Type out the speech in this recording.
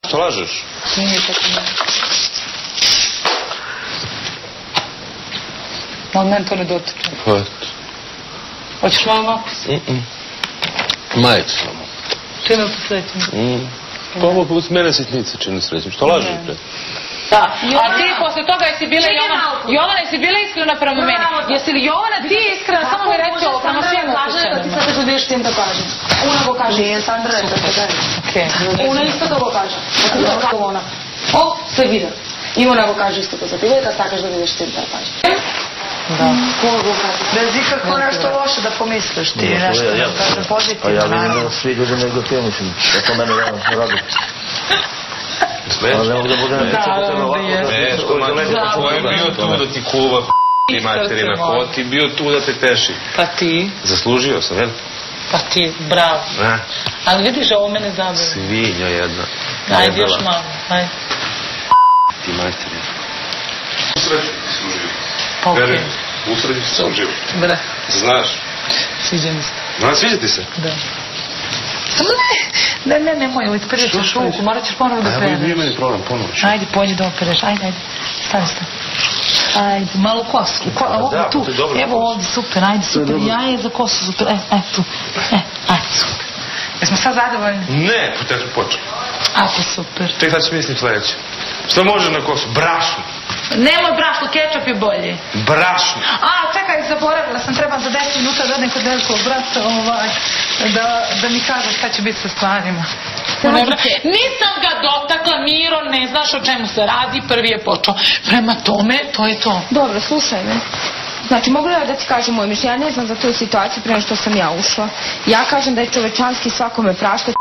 Što lažeš? Nije tako ne. On meni to ne dotiče. Pa eto. Hoćeš malo napis? Majicu samo. Čini li te srećim? Pa ovo plus mene sitnice čini srećim. Što lažeš bre? Da. A ti posle toga jesi bila Jovana, jesi bila iskrena prema meni? Jesi li Jovana ti iskrena? Samo mi reći ovo prema svim osjećanima. Ti sad ćeš da vidiš tim da kaže. Ona go kaže. Nije Sandra je to kaže. Ona isto to go kaže. O, sve vidio. I ona go kaže isto to za ti. Uvijek sad kažeš da vidiš tim da kaže. Da. Bez ikako nešto loše da pomisliš ti, nešto da kažem pozitivno. Pa ja vidim da svi ljudi nego ti mislim, da to mene radi. Smeš? Ali ne mogu da budem Ko je bio tu da ti kuva i materina, ko ti bio tu da te teši? Pa ti. Zaslužio sam, jel? Pa ti, bravo. Ali vidiš, ovo mene zabavlja. Svinja jedna. Ajde još malo, ajde. Ti materina. U sreću ti služio. Pa okej. U sreću ti služio. Bre. Znaš? Sviđa mi se. Sviđa ti se? Da. Nemoj, uvijek pereš ruku, morat ćeš ponovo da pereš. Nije meni problem, ponovo ću. Ajde, pođi da opereš, ajde. Stavi. Ajde, malo kosu. Ovdje tu, evo ovdje, super, ajde, super. Jaje za kosu, super, tu. Ajde, super. Jesmo sad zadovoljni? Ne, pa te ću početi. Ajde, super. Ček, sad ću mislim sljedeće. Što može na kosu? Brašno. Nemoj brašno, kečap je bolji. Brašno. Čekaj, zaboravila sam, trebam za 10 minuta da odem kod velikog brata, da mi kaže šta će biti sa stvarima. Nisam ga dotakla, Miro, ne znaš o čemu se radi, prvi je počeo. Prema tome, to je to. Dobro, slušaj me. Znači, mogu ja da ti kažem moje mišljenje, ja ne znam za tu situaciju prema što sam ja ušla. Ja kažem da je čovečanski svakome praštati